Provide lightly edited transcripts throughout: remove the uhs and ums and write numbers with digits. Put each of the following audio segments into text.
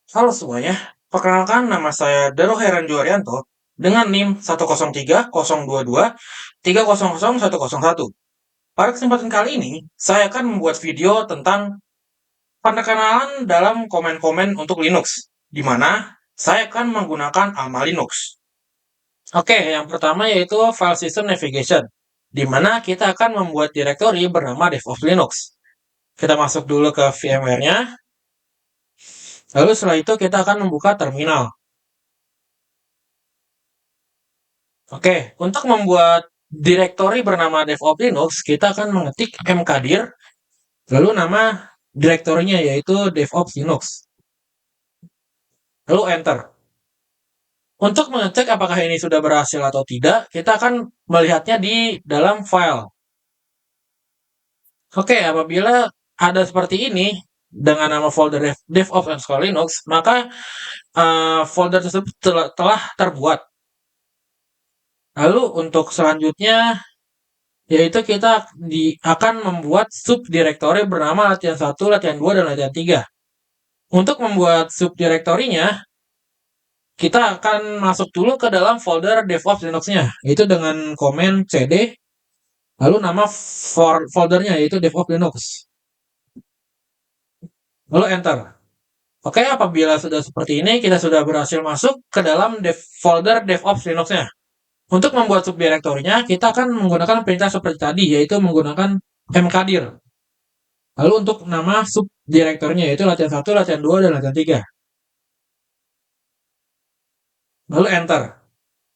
Halo semuanya, perkenalkan nama saya Daro Heran Juarianto dengan NIM 1030223000101. Pada kesempatan kali ini, saya akan membuat video tentang penekanan dalam komen-komen untuk Linux, di mana saya akan menggunakan ALMA Linux. Oke, yang pertama yaitu File System Navigation, di mana kita akan membuat direktori bernama DevOps Linux. Kita masuk dulu ke VMware-nya, lalu setelah itu kita akan membuka terminal. Oke, untuk membuat direktori bernama DevOps Linux, kita akan mengetik mkdir, lalu nama direktorinya yaitu DevOps Linux, lalu enter. Untuk mengecek apakah ini sudah berhasil atau tidak, kita akan melihatnya di dalam file. Oke, apabila ada seperti ini, dengan nama folder DevOps underscore Linux, maka folder tersebut telah terbuat. Lalu untuk selanjutnya, yaitu kita akan membuat subdirektori bernama latihan 1, latihan 2, dan latihan 3. Untuk membuat subdirektorinya, kita akan masuk dulu ke dalam folder DevOps Linux-nya, yaitu dengan komen cd, lalu nama foldernya yaitu DevOps Linux. Lalu enter. Oke, apabila sudah seperti ini, kita sudah berhasil masuk ke dalam folder DevOps Linux-nya. Untuk membuat subdirektorinya, kita akan menggunakan perintah seperti tadi, yaitu menggunakan mkdir. Lalu untuk nama subdirektornya yaitu latihan 1, latihan 2, dan latihan 3. Lalu enter.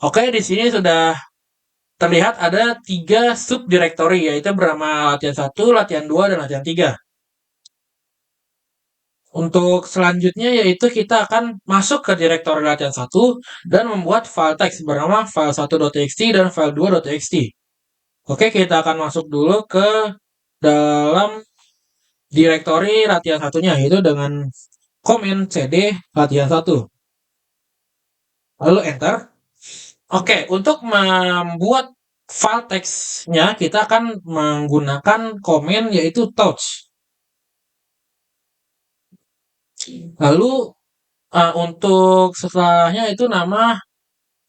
Oke, di sini sudah terlihat ada 3 subdirektori yaitu bernama latihan 1, latihan 2, dan latihan 3. Untuk selanjutnya yaitu kita akan masuk ke direktori latihan 1 dan membuat file teks bernama file1.txt dan file2.txt. Oke, kita akan masuk dulu ke dalam direktori latihan satunya yaitu dengan komen cd latihan 1. Lalu enter. Oke, untuk membuat file teksnya kita akan menggunakan komen yaitu touch. Lalu untuk setelahnya itu nama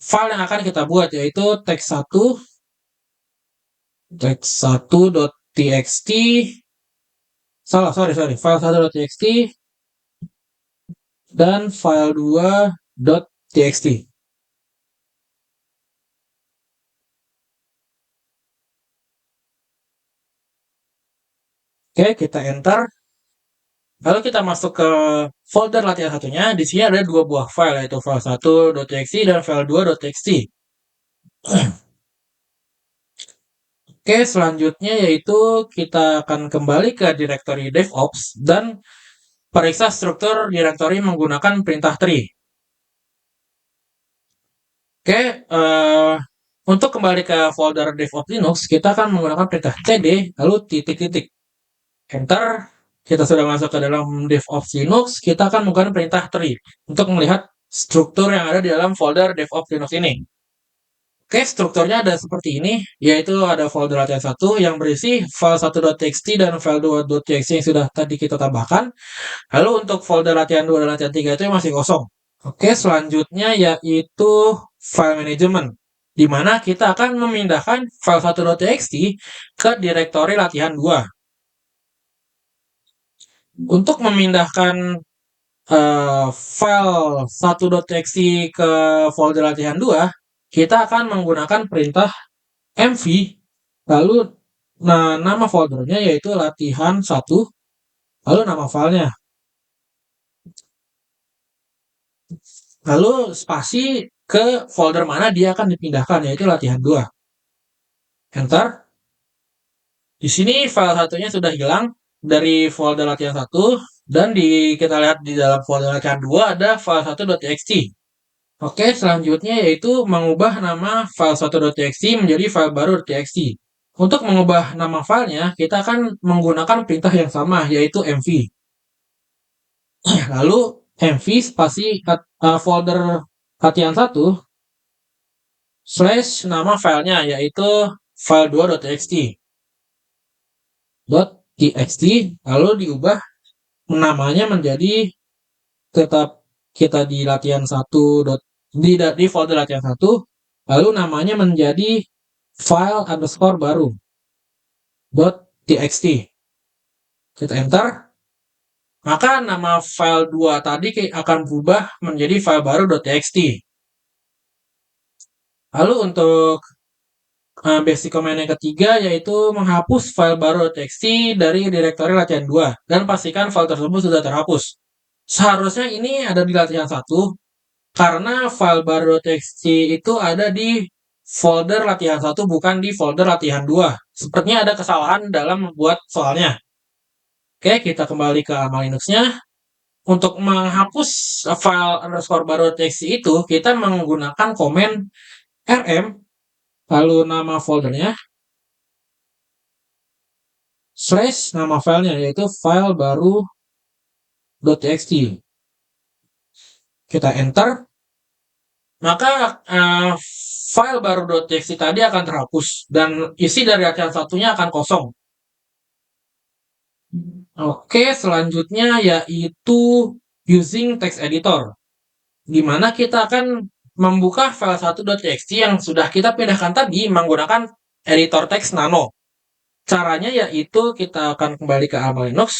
file yang akan kita buat yaitu text1.txt. File1.txt dan file2.txt. Oke, kita enter. Lalu kita masuk ke folder latihan satunya. Di sini ada 2 buah file yaitu file1.txt dan file2.txt. Oke, selanjutnya yaitu kita akan kembali ke direktori DevOps dan periksa struktur direktori menggunakan perintah tree. Oke, untuk kembali ke folder DevOps Linux, kita akan menggunakan perintah cd, lalu titik-titik. Enter, kita sudah masuk ke dalam DevOps Linux, kita akan menggunakan perintah tree untuk melihat struktur yang ada di dalam folder DevOps Linux ini. Oke, strukturnya ada seperti ini, yaitu ada folder latihan 1 yang berisi file1.txt dan file2.txt yang sudah tadi kita tambahkan. Lalu untuk folder latihan 2 dan latihan 3 itu masih kosong. Oke, selanjutnya yaitu file management, di mana kita akan memindahkan file1.txt ke direktori latihan 2. Untuk memindahkan file 1.txt ke folder latihan 2, kita akan menggunakan perintah mv, lalu nama foldernya yaitu latihan 1, lalu nama filenya. Lalu spasi ke folder mana dia akan dipindahkan yaitu latihan 2. Enter. Di sini file satunya sudah hilang dari folder latihan 1 dan kita lihat di dalam folder latihan 2 ada file1.txt. Oke, selanjutnya yaitu mengubah nama file1.txt menjadi file baru.txt. Untuk mengubah nama filenya, kita akan menggunakan perintah yang sama, yaitu mv. Lalu mv spasi folder latihan 1 / nama filenya, yaitu file2.txt. .txt, lalu diubah namanya menjadi tetap kita di latihan 1 di folder latihan 1, lalu namanya menjadi file underscore baru .txt. Kita enter, maka nama file 2 tadi akan berubah menjadi file baru .txt. Lalu untuk basic command yang ketiga yaitu menghapus file baru .txt dari direktori latihan 2 dan pastikan file tersebut sudah terhapus. Seharusnya ini ada di latihan 1 karena file baru .txt itu ada di folder latihan 1 bukan di folder latihan 2. Sepertinya ada kesalahan dalam membuat soalnya. Oke, kita kembali ke amal Linux-nya. Untuk menghapus file underscore baru .txt itu, kita menggunakan komen rm, lalu nama foldernya, / nama filenya, yaitu file baru .txt. Kita enter, maka file baru .txt tadi akan terhapus dan isi dari latihan satunya akan kosong. Oke, selanjutnya yaitu using text editor, di mana kita akan membuka file 1.txt yang sudah kita pindahkan tadi menggunakan editor teks Nano. Caranya yaitu kita akan kembali ke amal Linux,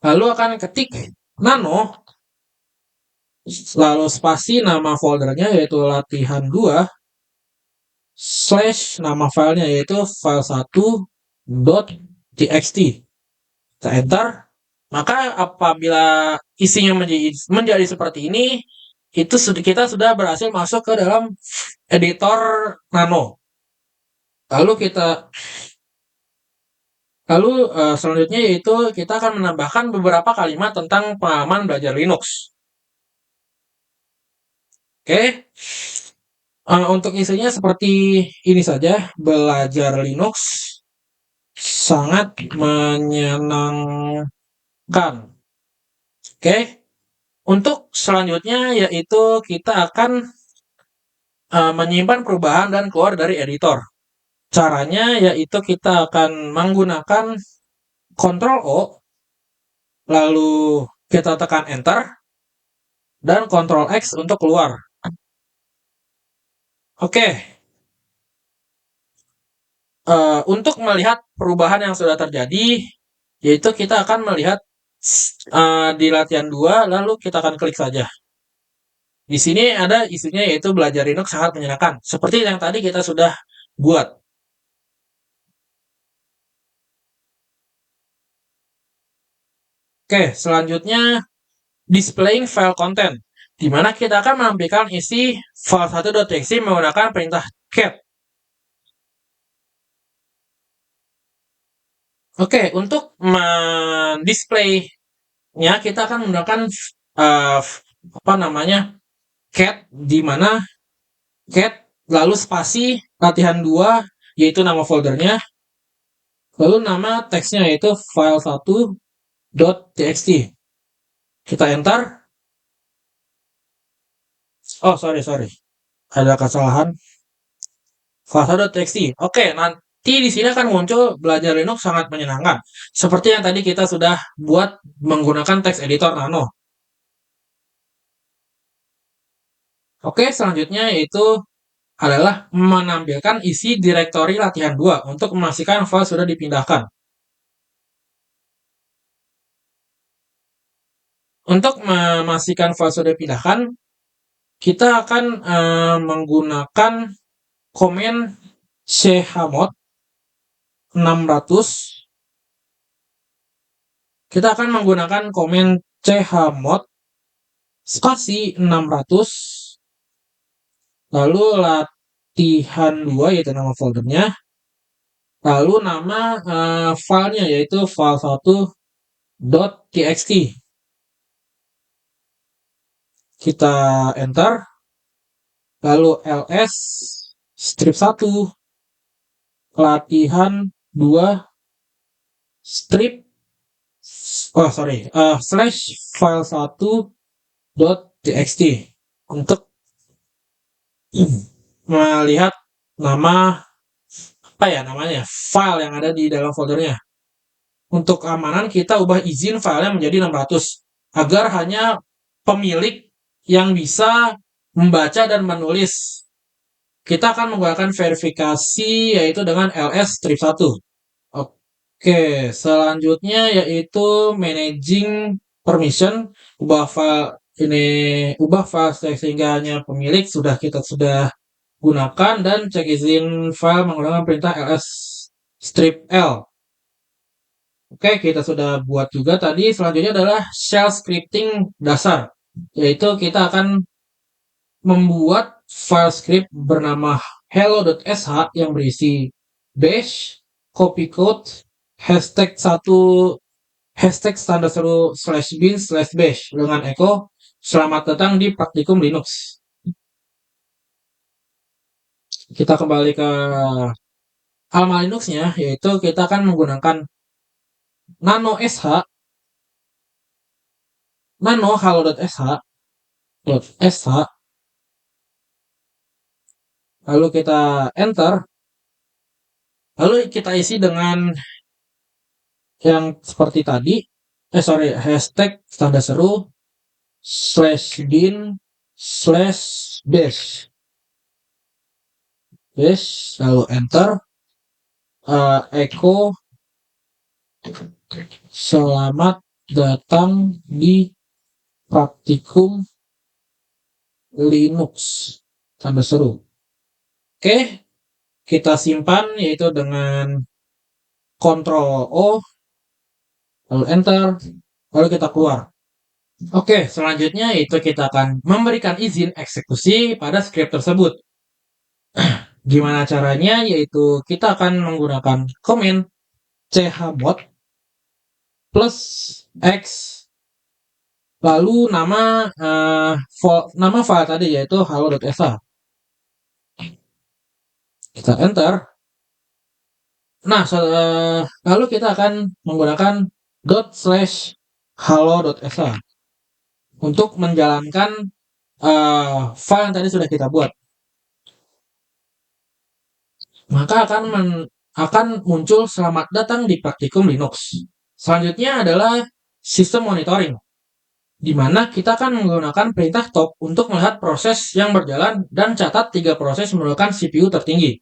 lalu akan ketik Nano, lalu spasi nama foldernya yaitu latihan 2, / nama filenya yaitu file 1.txt. Kita enter, maka apabila isinya menjadi seperti ini, itu kita sudah berhasil masuk ke dalam editor Nano. Lalu selanjutnya yaitu kita akan menambahkan beberapa kalimat tentang pengalaman belajar Linux. Oke, untuk isinya seperti ini saja, belajar Linux sangat menyenangkan. Oke, untuk selanjutnya yaitu kita akan menyimpan perubahan dan keluar dari editor. Caranya yaitu kita akan menggunakan Ctrl O, lalu kita tekan Enter, dan Ctrl X untuk keluar. Oke, untuk melihat perubahan yang sudah terjadi, yaitu kita akan melihat di latihan 2, lalu kita akan klik saja. Di sini ada isinya yaitu belajar Linux sangat menyenangkan, seperti yang tadi kita sudah buat. Oke, selanjutnya displaying file content, di mana kita akan menampilkan isi file 1.txt menggunakan perintah cat. Oke, untuk mendisplay-nya kita akan menggunakan cat, di mana cat lalu spasi latihan 2 yaitu nama foldernya, lalu nama teksnya yaitu file 1.txt. Kita enter. Oh, sorry. Ada kesalahan. File 1.txt. Oke, nanti di sini akan muncul belajar Linux sangat menyenangkan. Seperti yang tadi kita sudah buat menggunakan text editor Nano. Oke, selanjutnya yaitu adalah menampilkan isi direktori latihan 2 untuk memastikan file sudah dipindahkan. Untuk memastikan file sudah dipindahkan, kita akan menggunakan komen chmod 600. Kita akan menggunakan komen chmod spasi 600, lalu latihan 2 yaitu nama foldernya, lalu nama filenya yaitu file 1.txt. Kita enter, lalu ls strip 1 latihan 2 strip / file 1.txt untuk melihat nama namanya file yang ada di dalam foldernya. Untuk keamanan kita ubah izin filenya menjadi 600. agar hanya pemilik yang bisa membaca dan menulis. Kita akan menggunakan verifikasi yaitu dengan ls strip 1. Oke, selanjutnya yaitu managing permission, ubah file ini, ubah file sehingga hanya pemilik sudah gunakan, dan cek izin file menggunakan perintah ls strip l. Oke, kita sudah buat juga tadi. Selanjutnya adalah shell scripting dasar, yaitu kita akan membuat file script bernama hello.sh yang berisi bash, copy code, hashtag 1, hashtag standar seru /bin/bash dengan echo selamat datang di praktikum Linux. Kita kembali ke Alma Linux-nya, yaitu kita akan menggunakan nano sh, nano hello.sh, lalu kita enter, lalu kita isi dengan yang seperti tadi, hashtag standar seru /bin/bash, lalu enter, echo selamat datang di praktikum Linux tanda seru. Oke, kita simpan yaitu dengan Ctrl O, lalu enter, lalu kita keluar. Oke, selanjutnya itu kita akan memberikan izin eksekusi pada script tersebut. Gimana caranya? Yaitu kita akan menggunakan command chmod plus x, lalu nama file tadi yaitu hello.sh. Kita enter. Nah, lalu kita akan menggunakan ./hello.sh untuk menjalankan file yang tadi sudah kita buat. Maka akan muncul selamat datang di praktikum Linux. Selanjutnya adalah sistem monitoring, di mana kita akan menggunakan perintah top untuk melihat proses yang berjalan dan catat 3 proses menggunakan CPU tertinggi.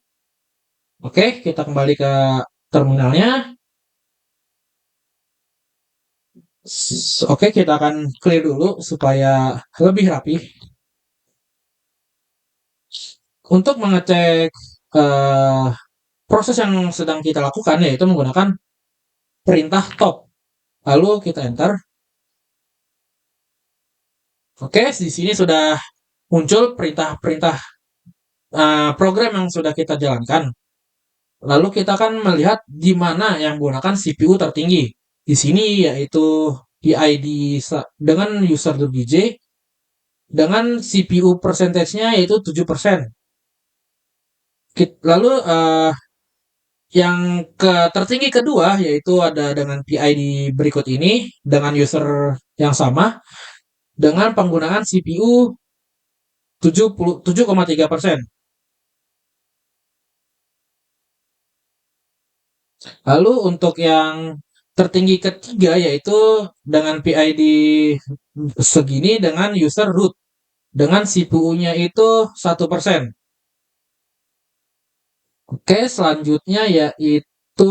Oke, kita kembali ke terminalnya. Oke, kita akan clear dulu supaya lebih rapi. Untuk mengecek proses yang sedang kita lakukan, yaitu menggunakan perintah top. Lalu kita enter. Oke, di sini sudah muncul perintah-perintah program yang sudah kita jalankan. Lalu kita akan melihat di mana yang menggunakan CPU tertinggi. Di sini yaitu PID dengan user .bj dengan CPU persentasenya yaitu 7%. Lalu yang tertinggi kedua yaitu ada dengan PID berikut ini dengan user yang sama dengan penggunaan CPU 7,3%. Lalu untuk yang tertinggi ketiga yaitu dengan PID segini dengan user root dengan CPU-nya itu 1%. Oke, selanjutnya yaitu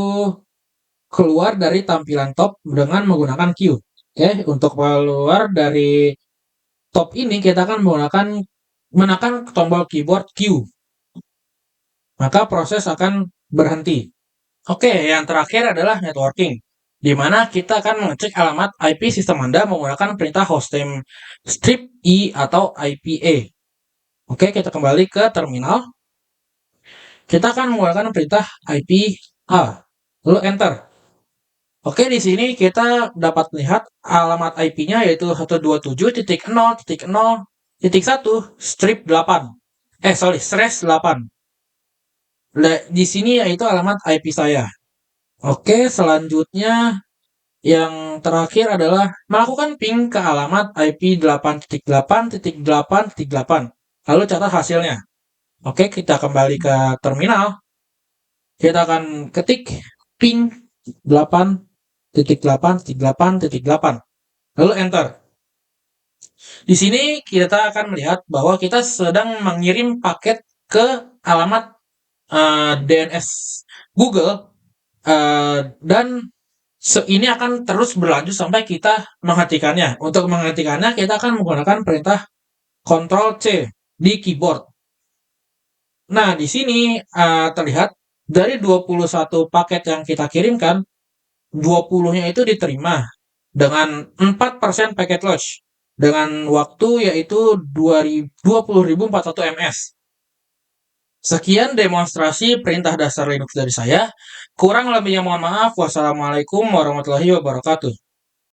keluar dari tampilan top dengan menggunakan Q. Oke, untuk keluar dari top ini kita akan menekan tombol keyboard Q. Maka proses akan berhenti. Oke, yang terakhir adalah networking, di mana kita akan mengecek alamat IP sistem Anda menggunakan perintah hostname strip i atau IPA. Oke, kita kembali ke terminal. Kita akan menggunakan perintah IPA, lalu enter. Oke, di sini kita dapat lihat alamat IP-nya yaitu 127.0.0.1 strip 8. /8. Di sini yaitu alamat IP saya. Oke, selanjutnya yang terakhir adalah melakukan ping ke alamat IP 8.8.8.8. Lalu catat hasilnya. Oke, kita kembali ke terminal. Kita akan ketik ping 8.8.8.8. Lalu enter. Di sini kita akan melihat bahwa kita sedang mengirim paket ke alamat DNS Google, dan ini akan terus berlanjut sampai kita menghentikannya. Untuk menghentikannya, kita akan menggunakan perintah Ctrl C di keyboard. Nah, di sini terlihat dari 21 paket yang kita kirimkan, 20-nya itu diterima dengan 4% packet loss dengan waktu yaitu 20.401 ms. Sekian demonstrasi perintah dasar Linux dari saya. Kurang lebihnya mohon maaf. Wassalamualaikum warahmatullahi wabarakatuh.